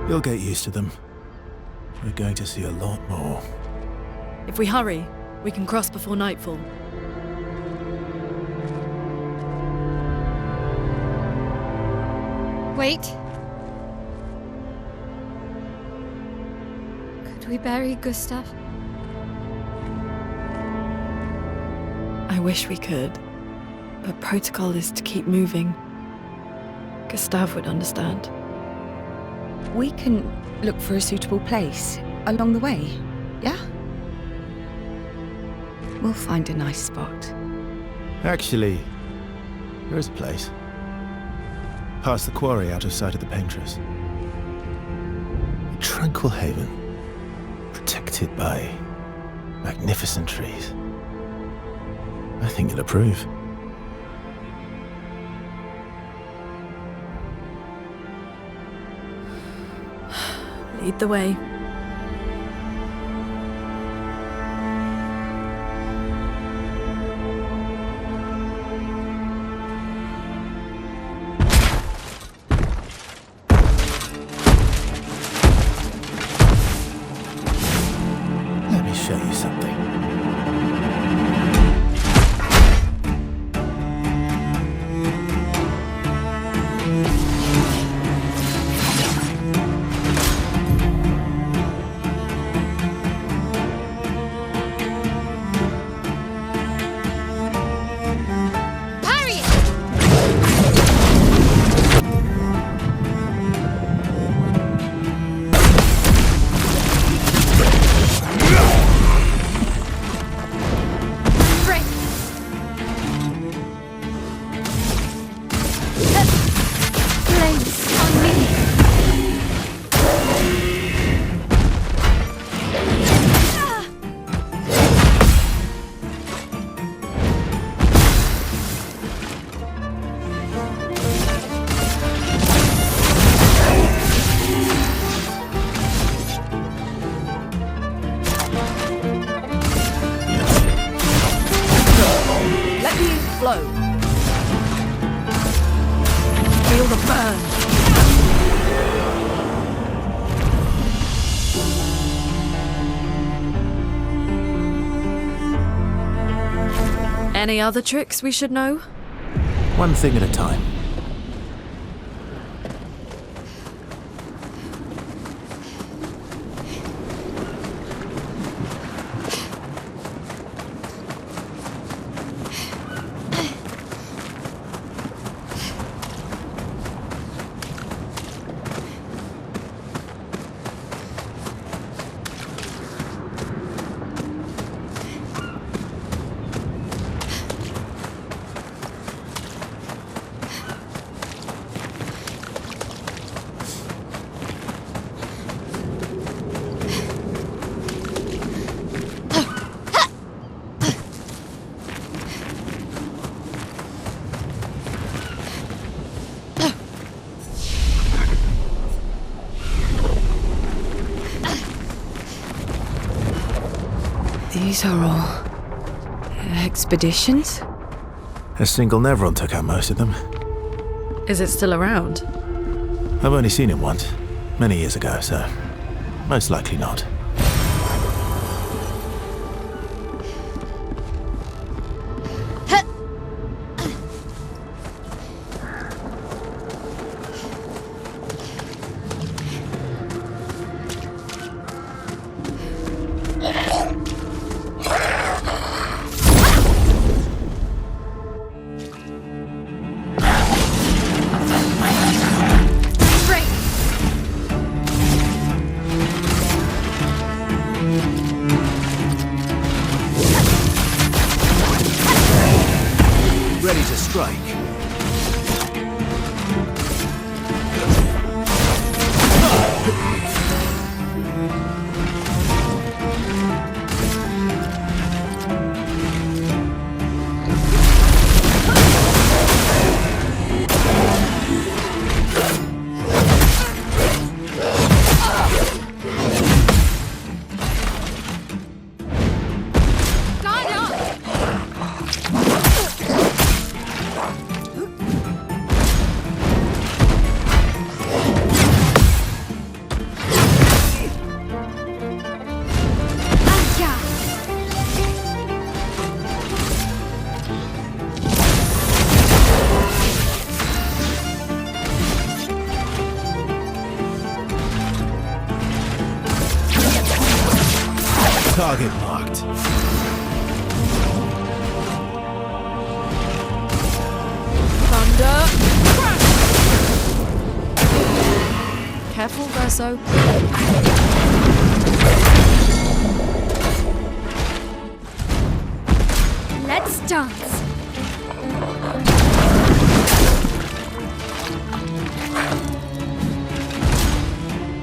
You'll get used to them. We're going to see a lot more. If we hurry, we can cross before nightfall. Wait. Could we bury Gustav? I wish we could, but protocol is to keep moving. Gustav would understand. We can look for a suitable place along the way, yeah? We'll find a nice spot. Actually, there is a place. Past the quarry, out of sight of the paintress. A tranquil haven, protected by magnificent trees. I think you'll approve. Lead the way. Let me show you something. Flow. Feel the burn. Any other tricks we should know? One thing at a time. These are all expeditions? A single Nevron took out most of them. Is it still around? I've only seen it once, many years ago, so most likely not. Target marked. Thunder! Careful, Verso. Let's dance.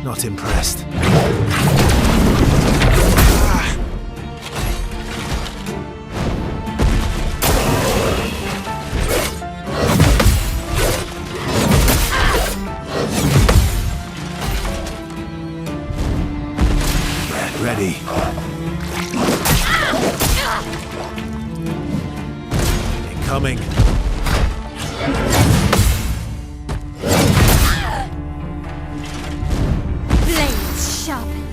Not impressed. Get ready. Incoming. Blades sharpen.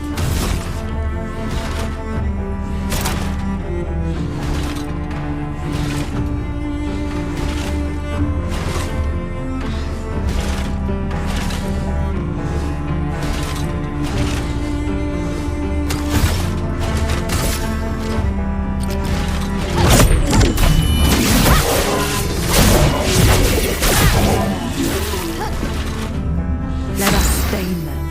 Let us stain them.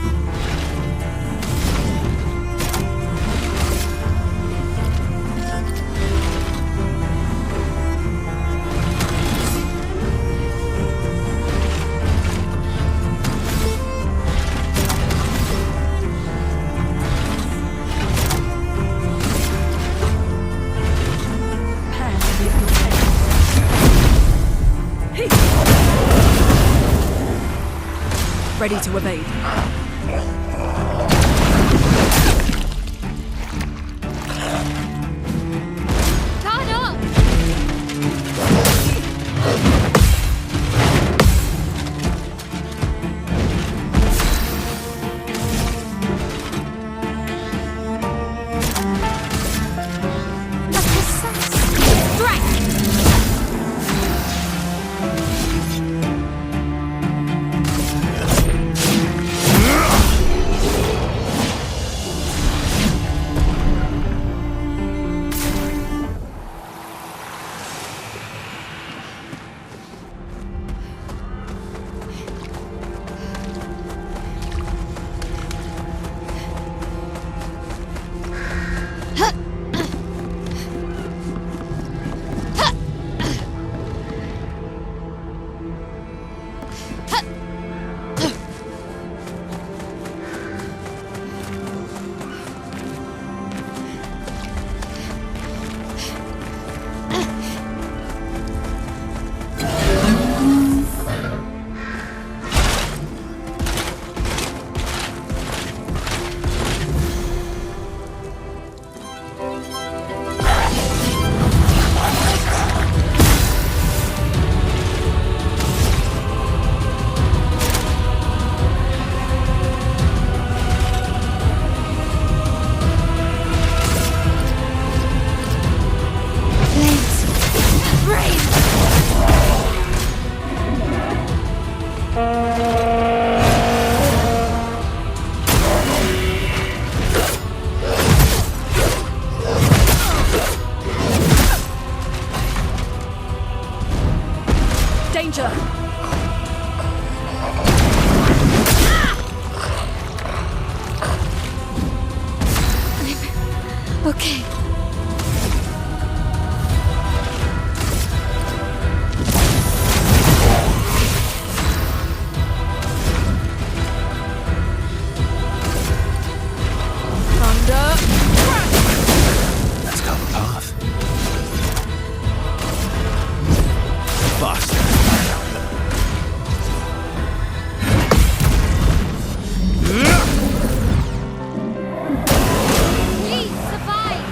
Ready to evade. Guard up! A precise strike! Danger! Okay. Thunder! Let's cover path. Faster. Please survive!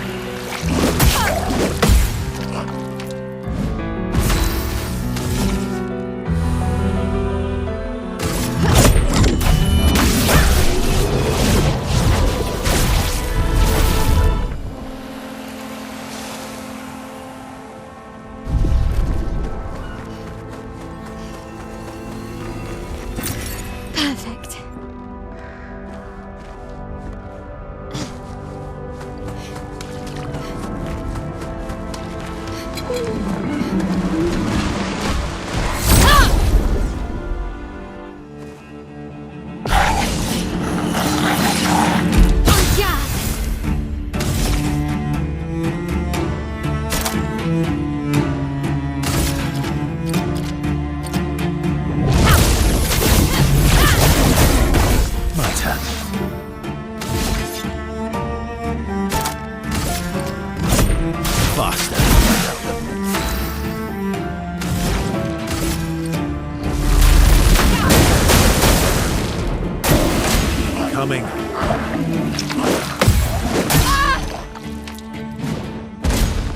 coming.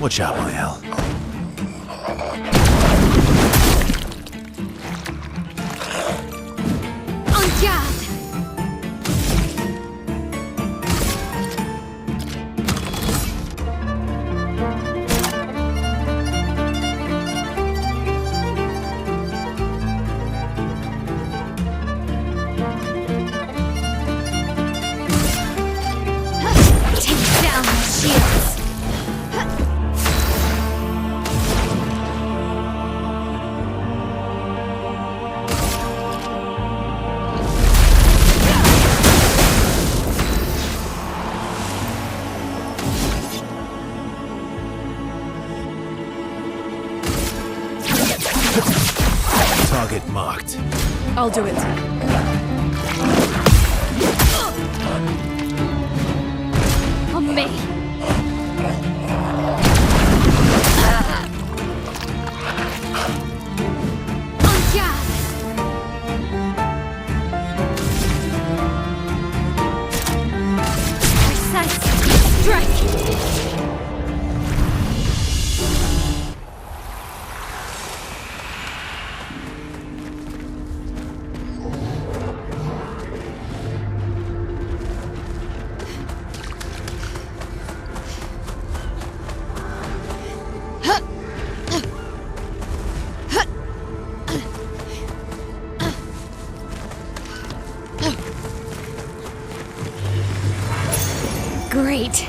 Watch out, Mael. En garde. Take down the shields. Target marked. I'll do it. On me. En garde. Precise. Strike. Great.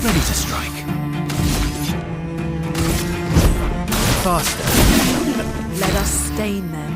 Ready to strike. Faster. Let us stain them.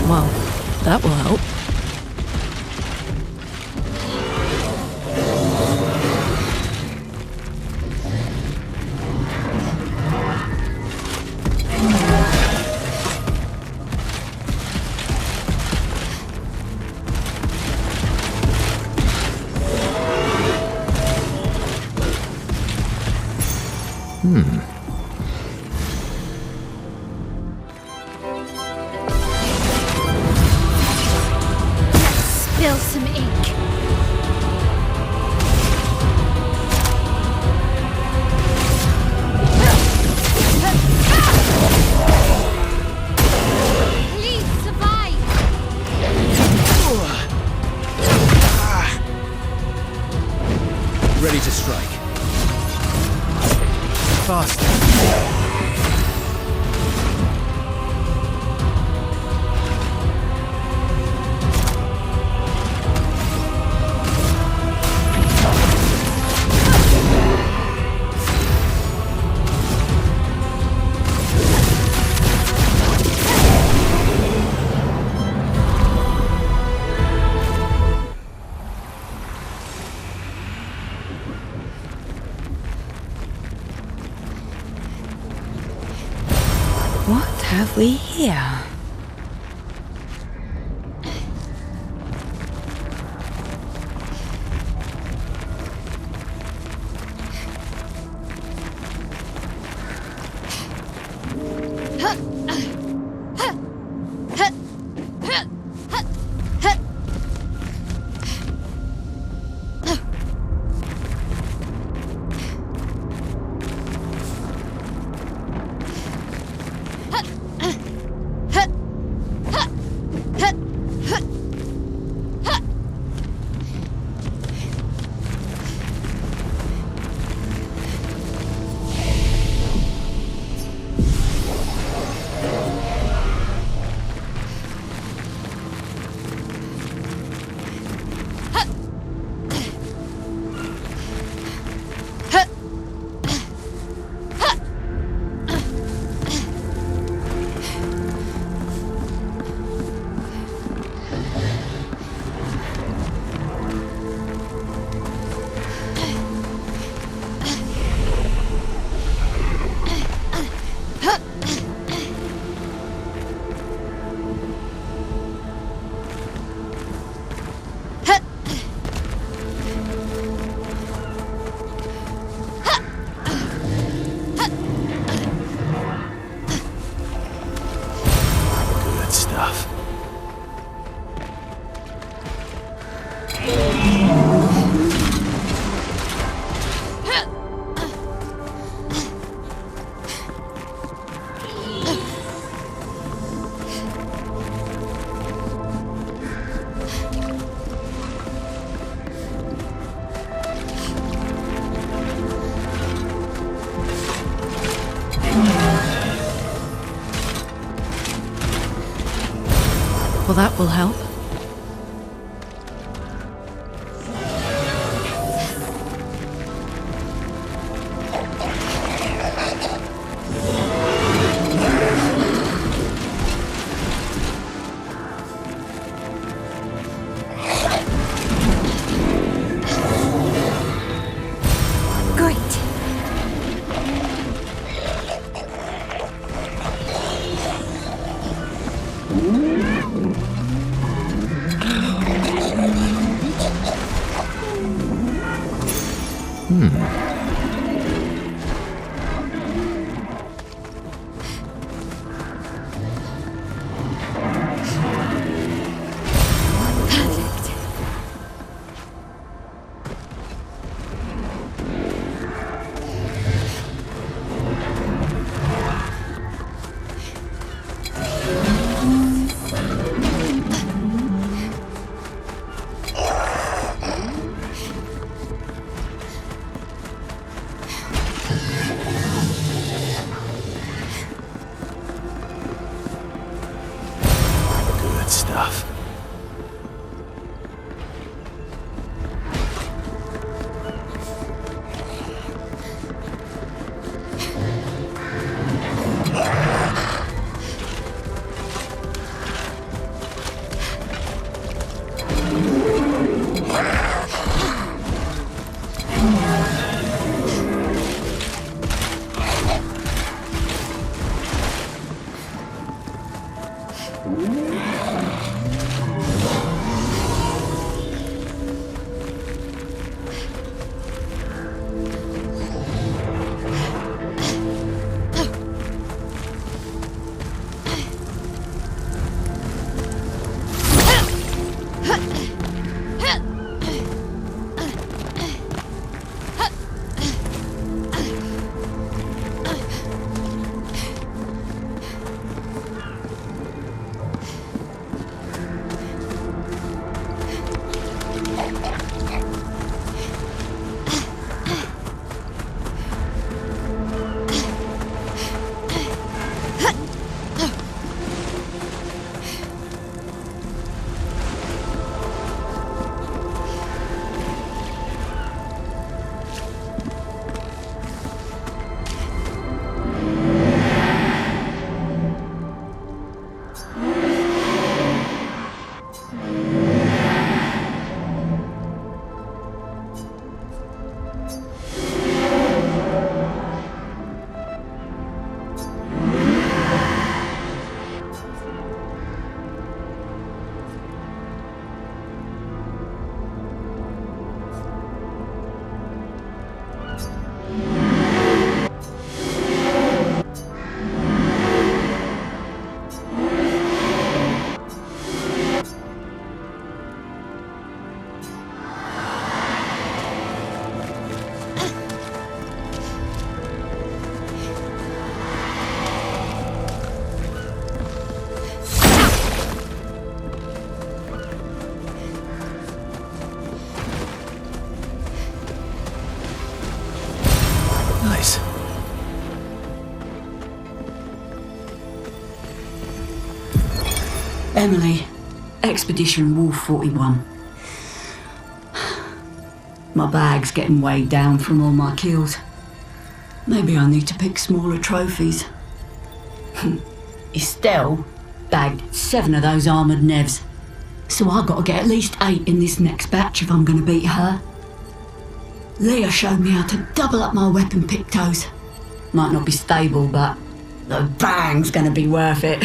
Well, that will help. Spill some ink. Please survive. Ready to strike. Faster. What have we here? Well, that will help. Great. Perfect. Good stuff. Nice. Emily, Expedition Wolf 41. My bag's getting weighed down from all my kills. Maybe I need to pick smaller trophies. Estelle bagged 7 of those armoured nevs, so I've got to get at least 8 in this next batch if I'm going to beat her. Leah showed me how to double up my weapon pictos. Might not be stable, but the bang's going to be worth it.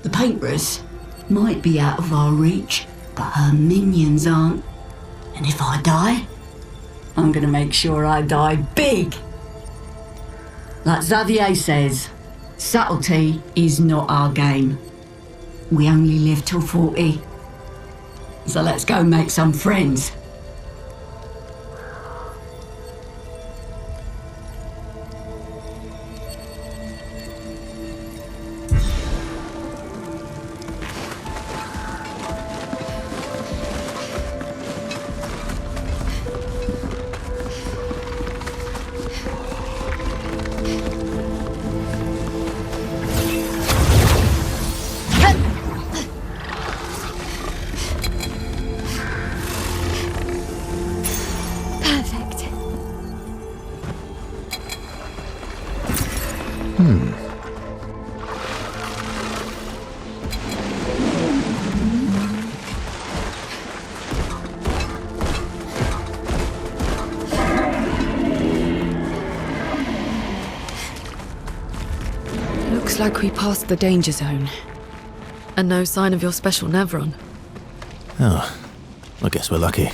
The painters might be out of our reach, but her minions aren't. And if I die, I'm gonna make sure I die big. Like Xavier says, subtlety is not our game. We only live till 40. So let's go make some friends. Looks like we passed the danger zone. And no sign of your special Nevron. Oh, I guess we're lucky.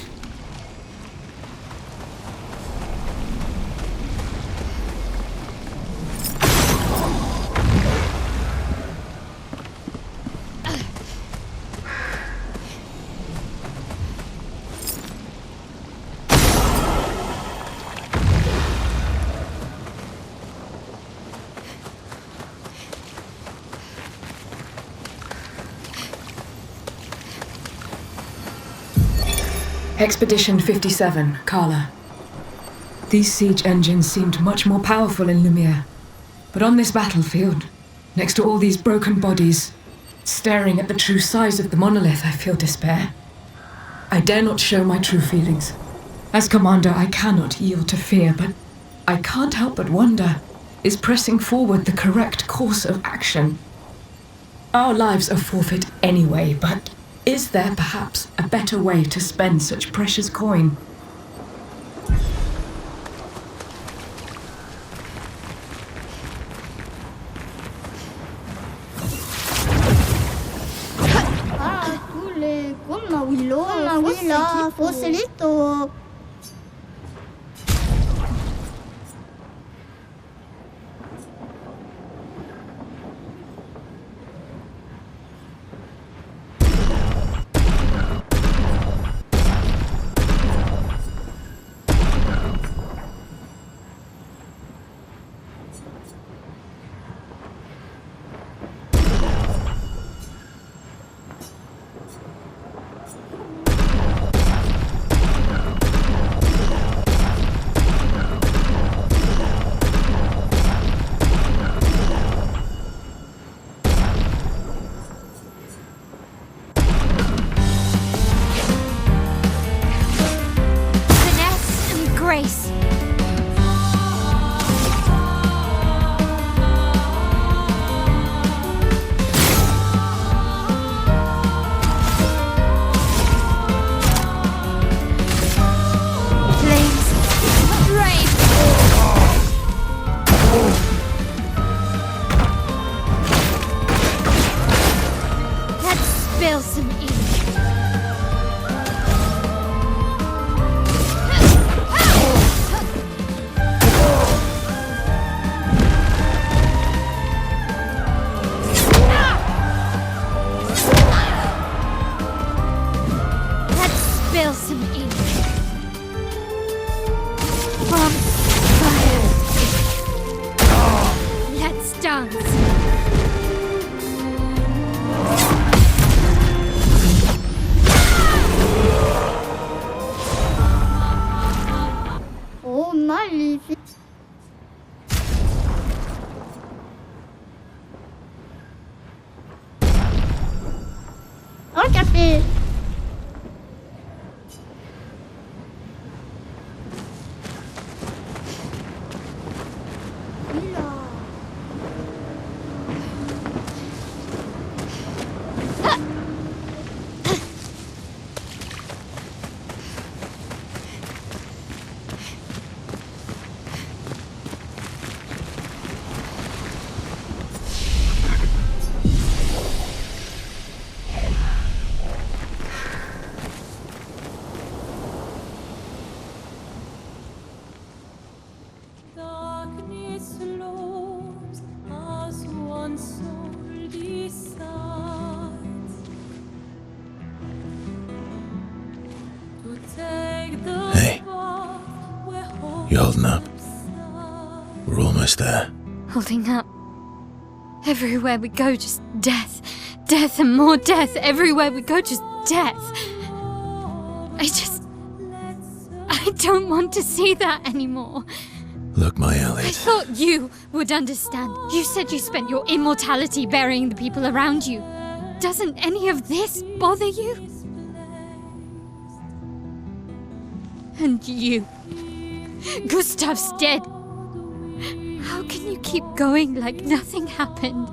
Expedition 57, Carla. These siege engines seemed much more powerful in Lumiere. But on this battlefield, next to all these broken bodies, staring at the true size of the monolith, I feel despair. I dare not show my true feelings. As commander, I cannot yield to fear, but I can't help but wonder, is pressing forward the correct course of action? Our lives are forfeit anyway, but is there perhaps a better way to spend such precious coin? Grace. Flames. Rain. Let's spill some ink. Spill some ink. From fire. Let's dance. Oh, magnifique. Un café. Hey, you holding up? We're almost there. Holding up. Everywhere we go, just death. Death and more death. Everywhere we go, just death. I don't want to see that anymore. Look, my I Elliot. thought you would understand. You said you spent your immortality burying the people around you. Doesn't any of this bother you? And you. Gustav's dead. How can you keep keep going like nothing happened.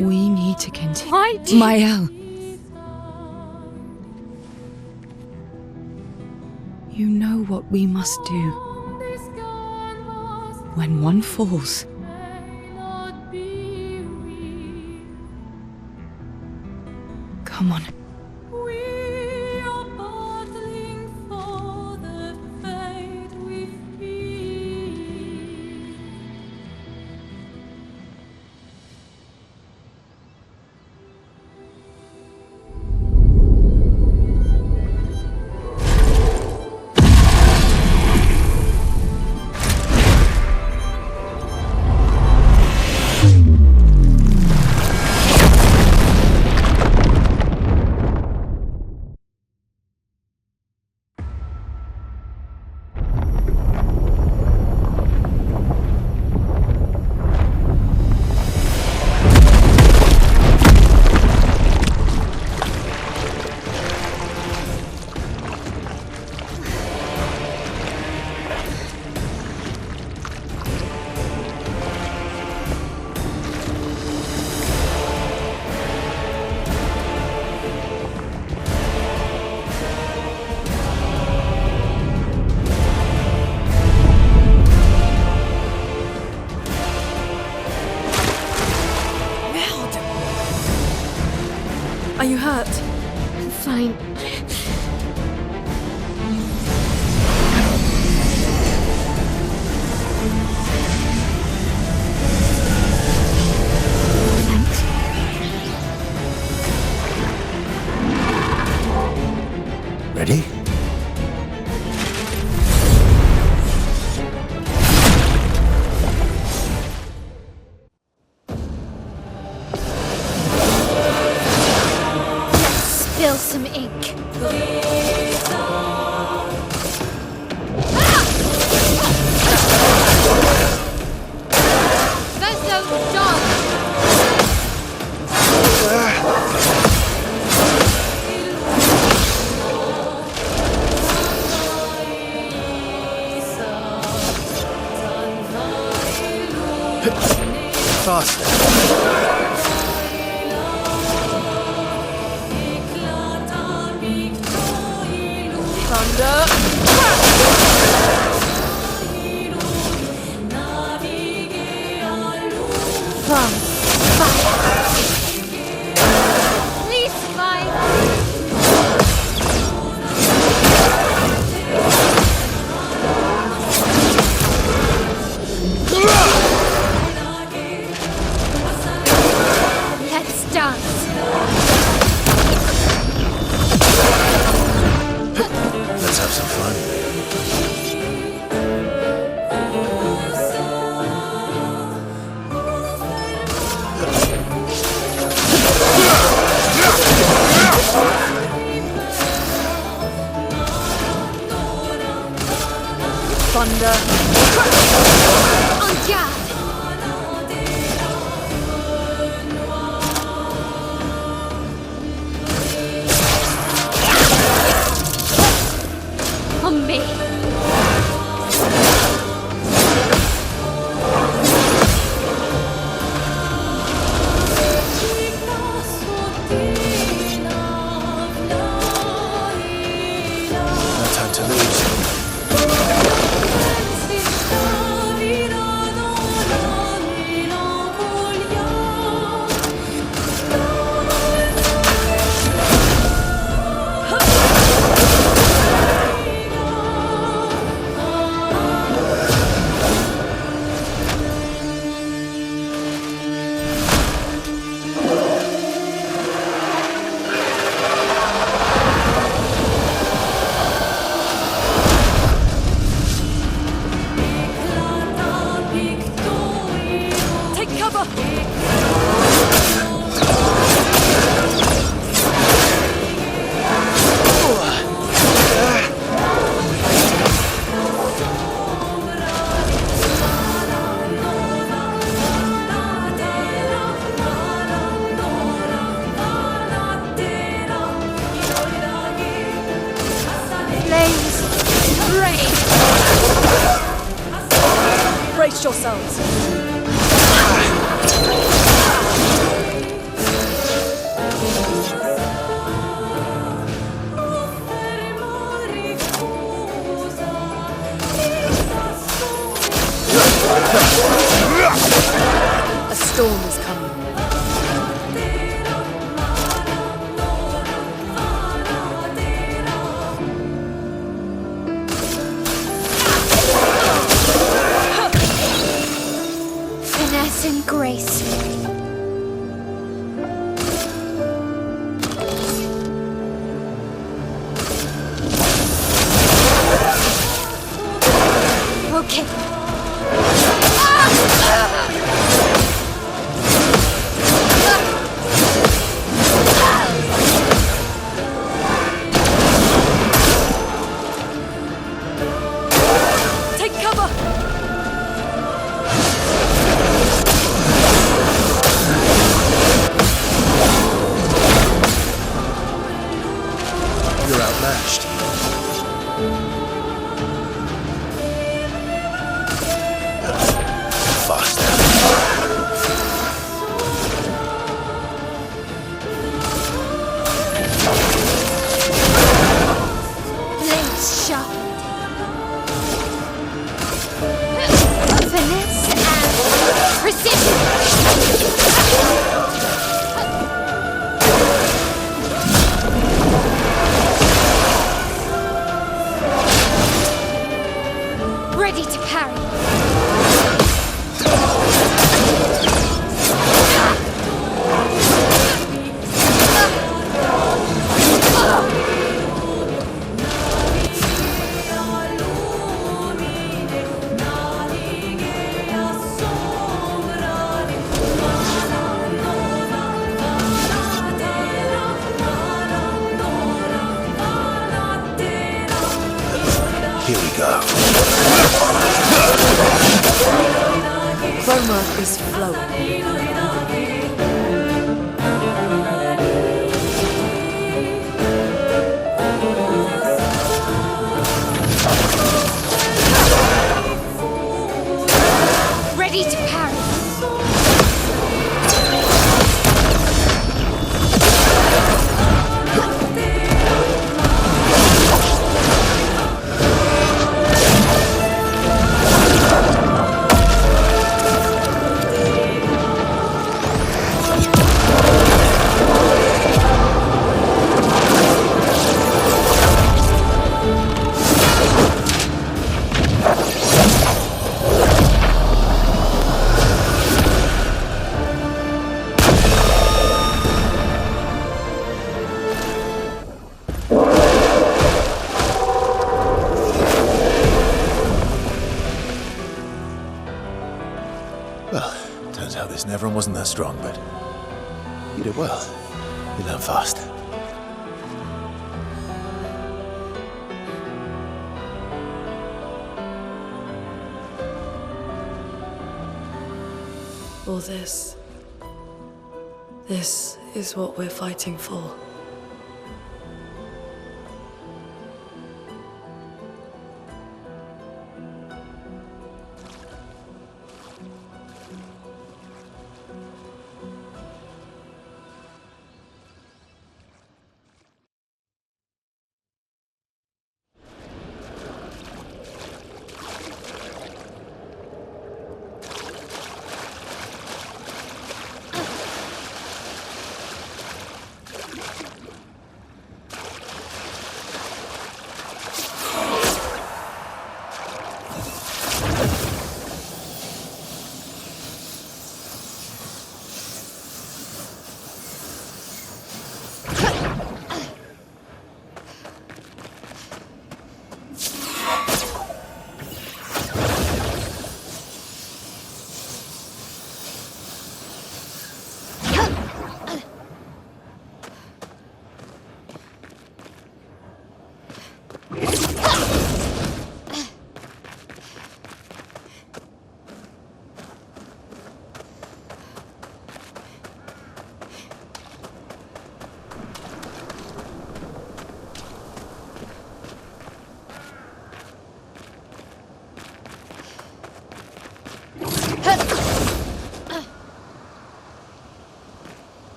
We need to continue. Why do you... Mael. You know what we must do. When one falls, come on. Are you hurt? I'm fine. Thanks. Ready? Spill some ink. Vezo, dog! Faster. Please survive. Let's dance. Let's have some fun. Thunder. En garde. On me. No time to lose. Brace yourselves. A storm is coming. Finesse and grace. Okay. Take cover! You're outmatched. Faster. Blades sharp. Finesse and precision. Ready to parry. Here we go. Chroma is flowing. Ready to parry. Well, turns out this Neveron wasn't that strong, but you did well. You learn fast. All this. This is what we're fighting for.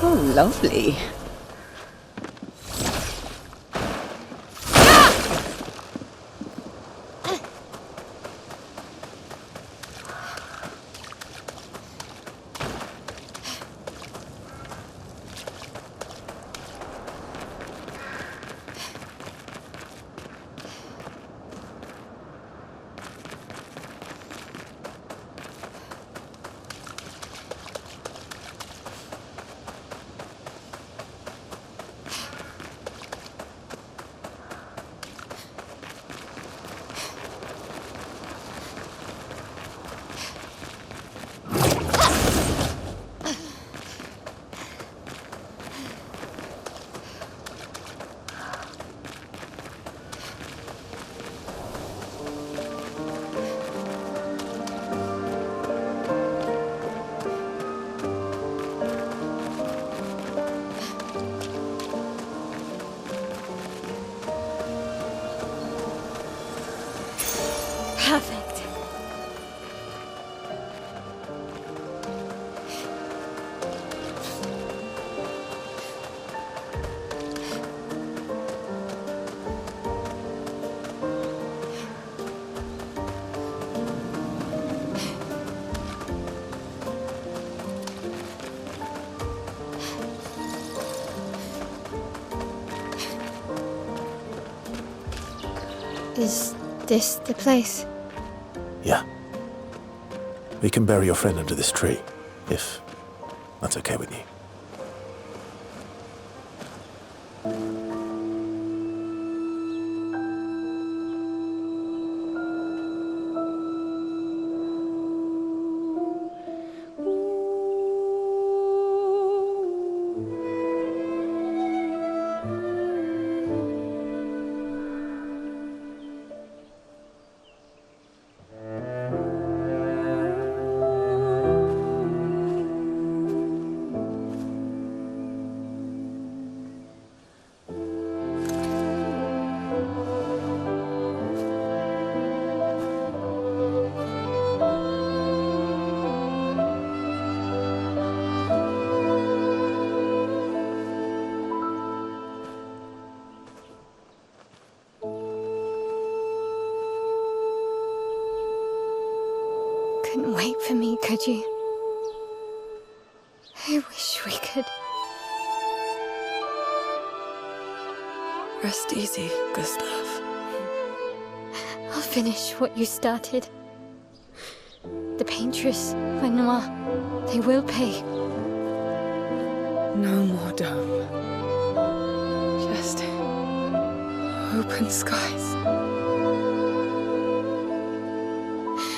Oh, lovely. Perfect. Is this the place? Yeah. We can bury your friend under this tree, if that's okay with you. Couldn't wait for me, could you? I wish we could. Rest easy, Gustav. I'll finish what you started. The paintress, Renoir, they will pay. No more dome. Just open skies.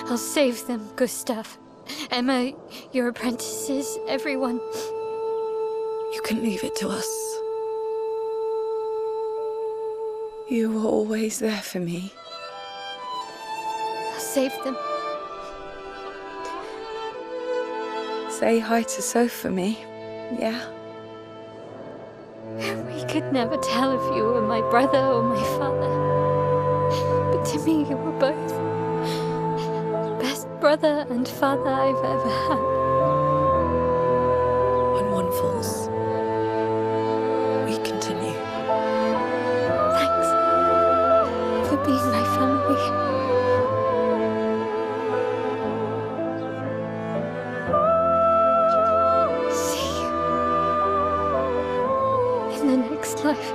I'll save them, Gustav. Emma, your apprentices, everyone. You can leave it to us. You were always there for me. I'll save them. Say hi to Soph for me, yeah? We could never tell if you were my brother or my father. But to me, you were both. Best brother and father I've ever had. When one falls, we continue. Thanks for being my family. See you in the next life.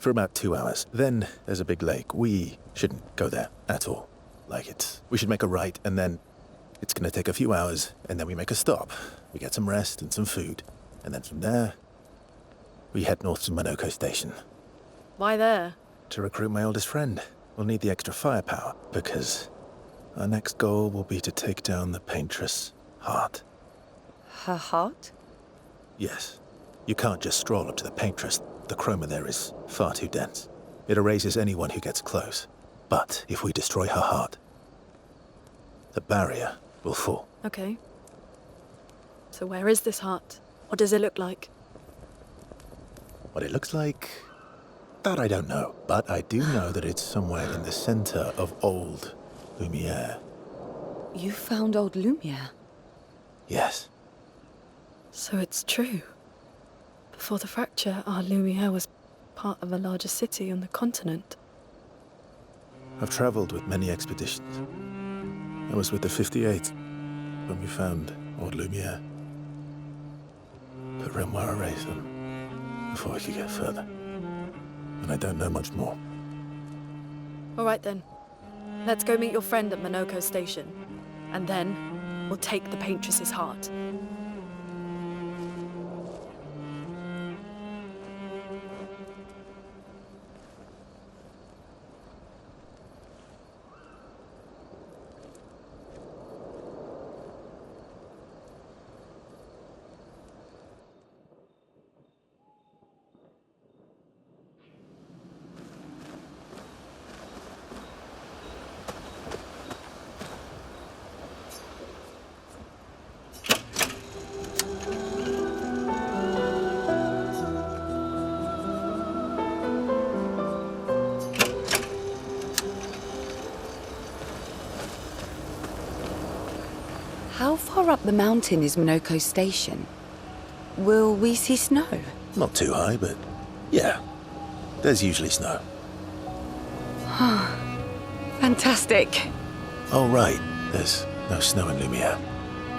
for about 2 hours. Then there's a big lake. We shouldn't go there at all. We should make a right, and then it's gonna take a few hours, and then we make a stop. We get some rest and some food. And then from there, we head north to Monoko Station. Why there? To recruit my oldest friend. We'll need the extra firepower, because our next goal will be to take down the Paintress Heart. Her heart? Yes. You can't just stroll up to the Paintress. The chroma there is far too dense. It erases anyone who gets close. But if we destroy her heart, the barrier will fall. Okay. So where is this heart? What does it look like? What it looks like, that I don't know. But I do know that it's somewhere in the center of old Lumiere. You found old Lumiere? Yes. So it's true. Before the fracture, our Lumiere was part of a larger city on the continent. I've traveled with many expeditions. I was with the 58th when we found old Lumiere. But Renoir erased them before we could get further. And I don't know much more. All right then. Let's go meet your friend at Monoko Station. And then we'll take the Paintress's heart. How far up the mountain is Monoko Station? Will we see snow? Not too high, but yeah. There's usually snow. Fantastic. Oh, right. There's no snow in Lumiere.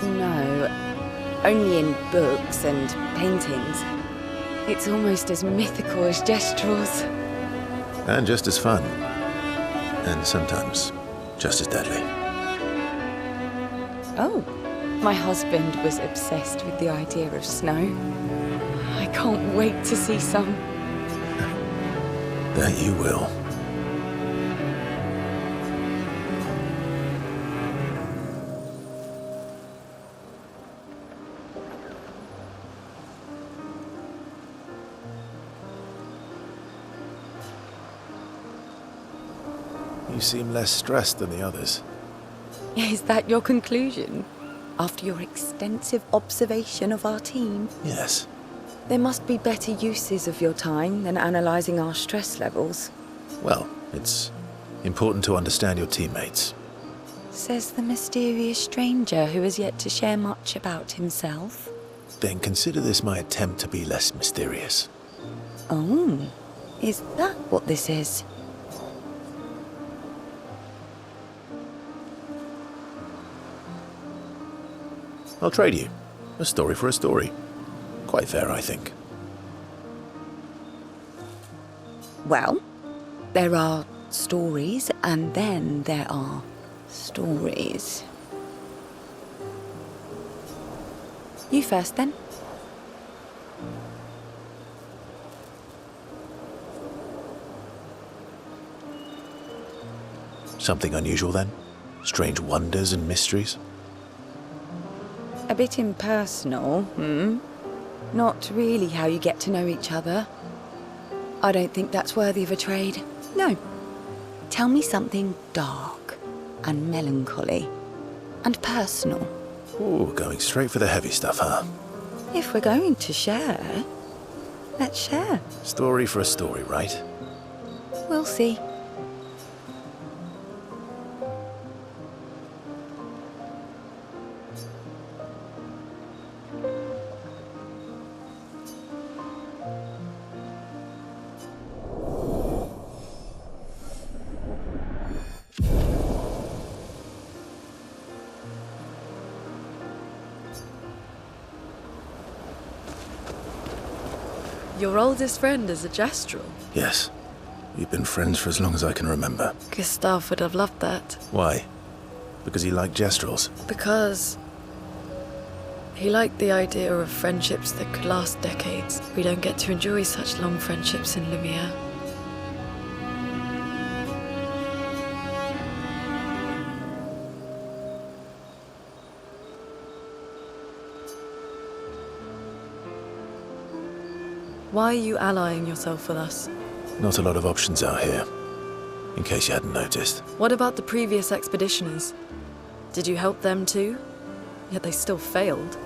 No, only in books and paintings. It's almost as mythical as Gestrels. And just as fun. And sometimes just as deadly. Oh, my husband was obsessed with the idea of snow. I can't wait to see some. That you will. You seem less stressed than the others. Is that your conclusion? After your extensive observation of our team? Yes. There must be better uses of your time than analysing our stress levels. Well, it's important to understand your teammates. Says the mysterious stranger who has yet to share much about himself. Then consider this my attempt to be less mysterious. Oh, is that what this is? I'll trade you. A story for a story. Quite fair, I think. Well, there are stories, and then there are stories. You first, then. Something unusual, then? Strange wonders and mysteries? A bit impersonal, Not really how you get to know each other. I don't think that's worthy of a trade. No. Tell me something dark and melancholy and personal. Ooh, going straight for the heavy stuff, huh? If we're going to share, let's share. Story for a story, right? We'll see. Your oldest friend is a Gestrel. Yes. We've been friends for as long as I can remember. Gustav would have loved that. Why? Because he liked Jestrels. Because he liked the idea of friendships that could last decades. We don't get to enjoy such long friendships in Lumiere. Why are you allying yourself with us? Not a lot of options out here, in case you hadn't noticed. What about the previous expeditioners? Did you help them too? Yet they still failed.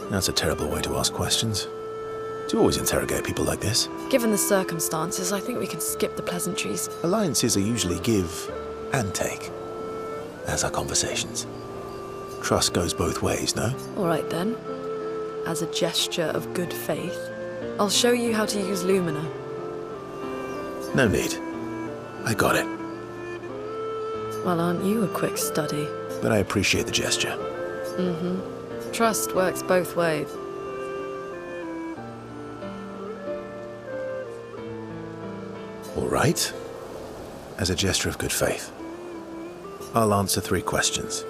That's a terrible way to ask questions. Do you always interrogate people like this? Given the circumstances, I think we can skip the pleasantries. Alliances are usually give and take, as are conversations. Trust goes both ways, no? All right then. As a gesture of good faith, I'll show you how to use Lumina. No need. I got it. Well, aren't you a quick study? But I appreciate the gesture. Trust works both ways. All right. As a gesture of good faith, I'll answer 3 questions.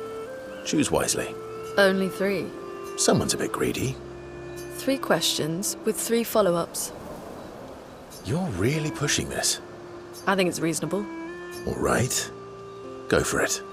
Choose wisely. Only 3. Someone's a bit greedy. 3 questions with 3 follow-ups. You're really pushing this. I think it's reasonable. All right. Go for it.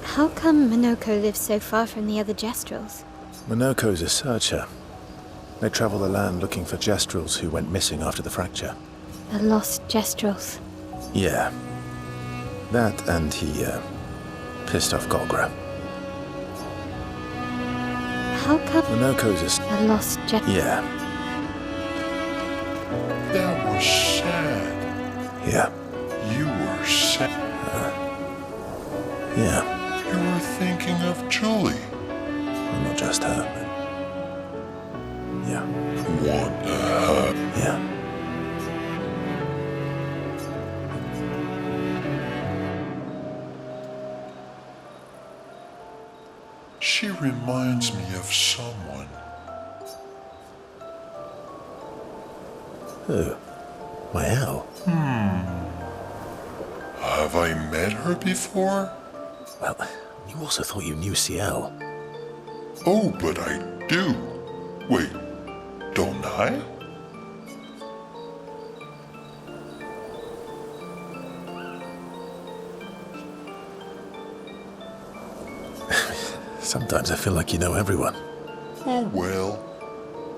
How come Minoko lives so far from the other Jestrels? Minoko's a searcher. They travel the land looking for Jestrels who went missing after the fracture. The lost Jestrels. Yeah. That and he, pissed off Golgra. How come Minoko's a... the lost Jestrels? Yeah. That was sad. Yeah. You were sad. Yeah. You were thinking of Julie. Well, not just her, but... Yeah. Want a hug? Yeah. She reminds me of someone. Who? Mael? Have I met her before? Well, you also thought you knew Ciel. Oh, but I do. Wait, don't I? Sometimes I feel like you know everyone. Oh well,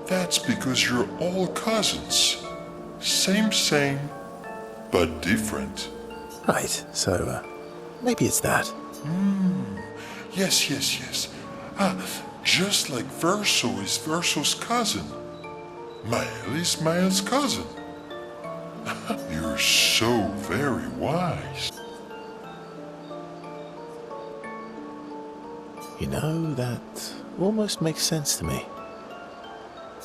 that's because you're all cousins. Same, but different. Right, so, maybe it's that. Yes. Just like Verso is Verso's cousin. Mael is Mael's cousin. You're so very wise. You know, that almost makes sense to me.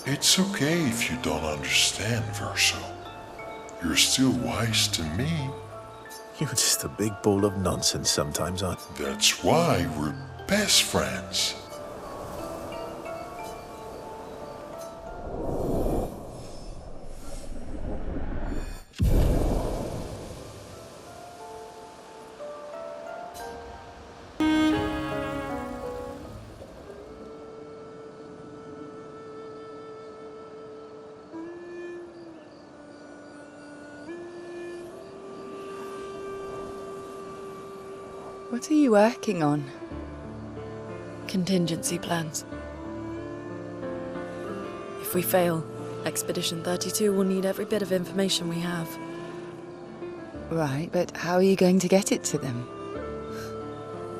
It's okay if you don't understand, Verso. You're still wise to me. You're just a big ball of nonsense sometimes, aren't you? That's why we're best friends. What are you working on? Contingency plans. If we fail, Expedition 32 will need every bit of information we have. Right, but how are you going to get it to them?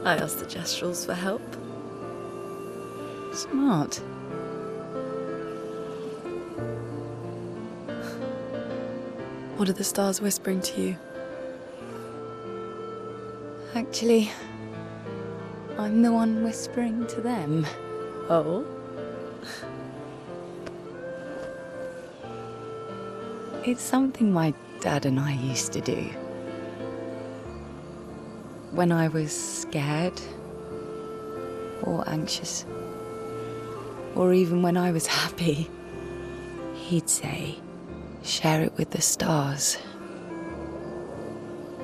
I asked the Jestrels for help. Smart. What are the stars whispering to you? Actually, I'm the one whispering to them. Oh? It's something my dad and I used to do. When I was scared, or anxious, or even when I was happy, he'd say, share it with the stars.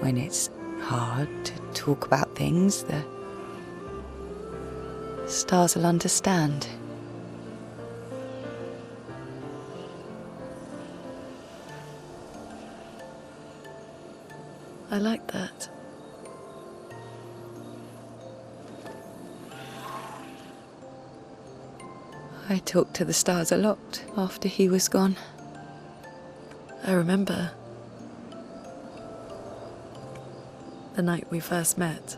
When it's hard to talk about things, the stars will understand. I like that. I talked to the stars a lot after he was gone. I remember the night we first met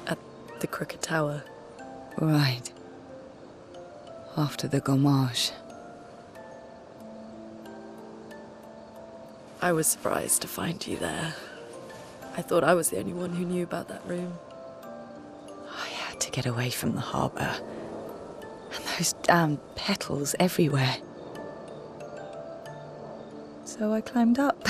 at the Crooked Tower. Right. After the gommage. I was surprised to find you there. I thought I was the only one who knew about that room. I had to get away from the harbour. And those damn petals everywhere. So I climbed up.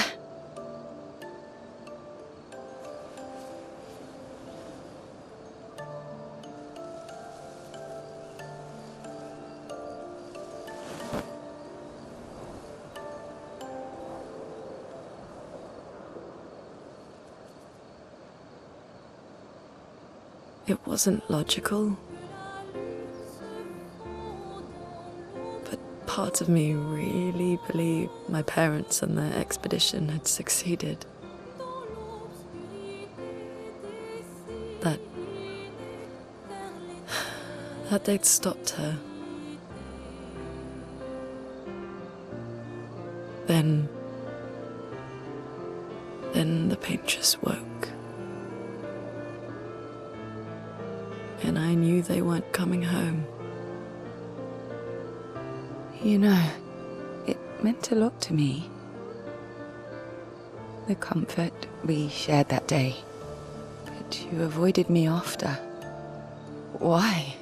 It wasn't logical. But part of me really believed my parents and their expedition had succeeded. That they'd stopped her. Then the paint just woke. And I knew they weren't coming home. You know, it meant a lot to me. The comfort we shared that day. But you avoided me after. Why?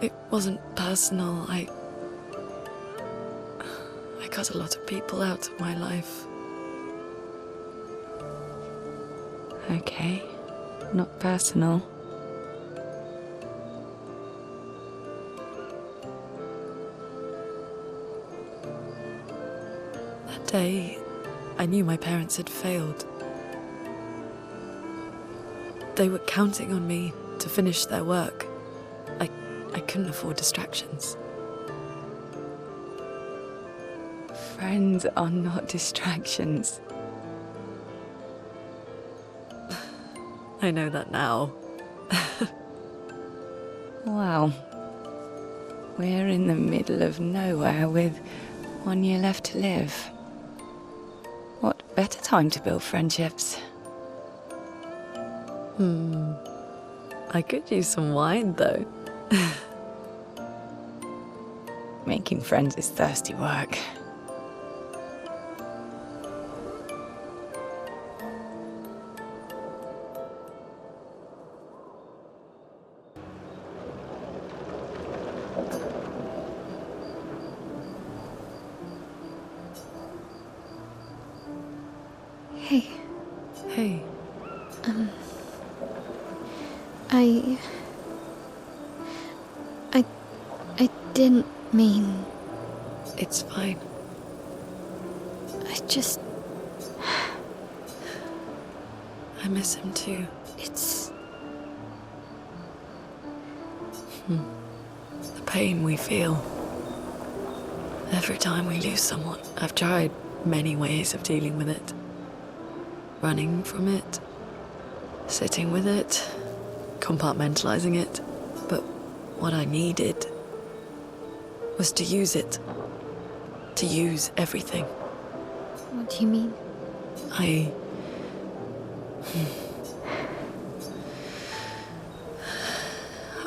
It wasn't personal. I cut a lot of people out of my life. Okay, not personal. That day, I knew my parents had failed. They were counting on me to finish their work. I couldn't afford distractions. Friends are not distractions. I know that now. Wow. We're in the middle of nowhere with 1 year left to live. What better time to build friendships? I could use some wine, though. Making friends is thirsty work. Hey, Hey, I didn't mean. it's fine. I miss him too. It's. The pain we feel every time we lose someone. I've tried many ways of dealing with it. Running from it, sitting with it, compartmentalizing it. But what I needed was to use it. To use everything. What do you mean?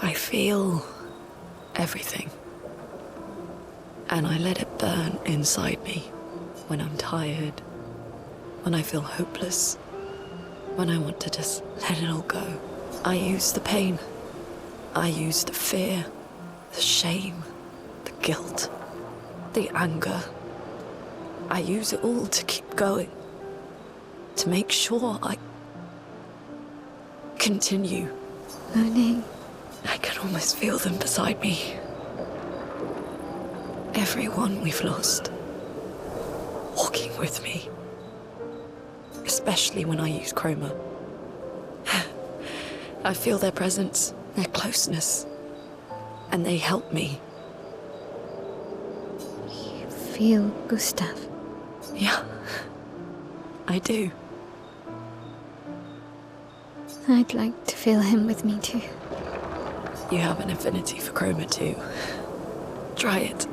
I feel everything. And I let it burn inside me when I'm tired, when I feel hopeless, when I want to just let it all go. I use the pain. I use the fear, the shame, the guilt, the anger. I use it all to keep going, to make sure I continue. Moaning. I can almost feel them beside me. Everyone we've lost, walking with me. Especially when I use Chroma. I feel their presence, their closeness, and they help me. You feel Gustav? Yeah, I do. I'd like to feel him with me too. You have an affinity for Chroma too. Try it.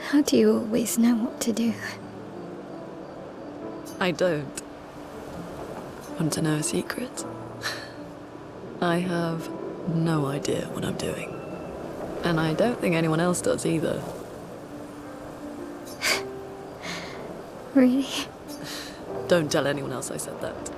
How do you always know what to do? I don't. Want to know a secret? I have no idea what I'm doing. And I don't think anyone else does either. Really? Don't tell anyone else I said that.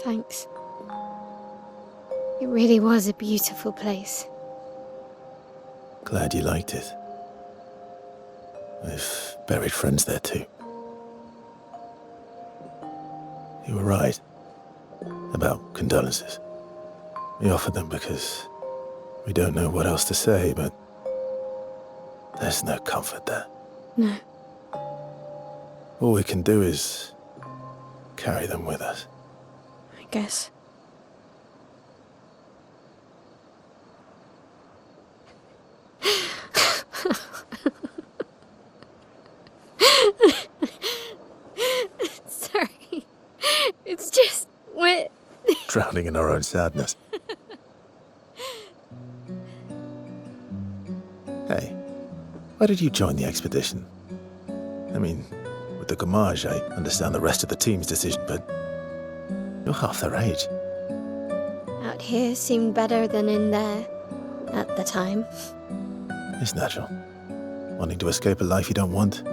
Thanks. It really was a beautiful place. Glad you liked it. I've buried friends there too. You were right about condolences. We offered them because we don't know what else to say, but there's no comfort there. No. All we can do is carry them with us. I guess. Sorry. It's just wet. Drowning in our own sadness. Hey, why did you join the expedition? I mean, with the Gamage, I understand the rest of the team's decision, but you're half their age. Out here seemed better than in there at the time. It's natural. Wanting to escape a life you don't want.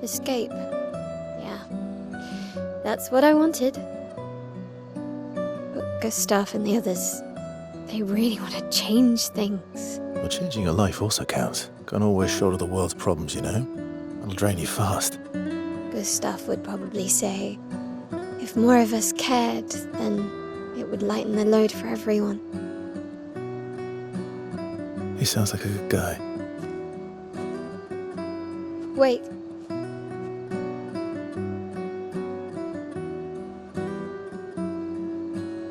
Escape. Yeah. That's what I wanted. But Gustav and the others, they really want to change things. Well, changing your life also counts. Can't always shoulder the world's problems, you know? It'll drain you fast. Gustav would probably say, if more of us cared, then it would lighten the load for everyone. He sounds like a good guy. Wait.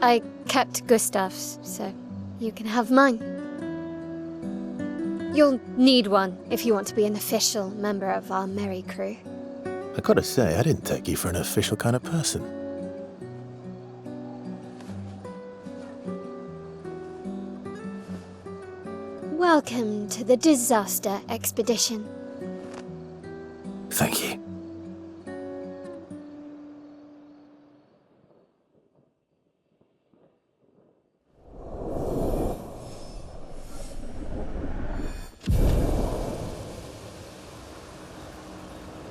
I kept Gustav's, so you can have mine. You'll need one if you want to be an official member of our merry crew. I gotta say, I didn't take you for an official kind of person. Welcome to the disaster expedition.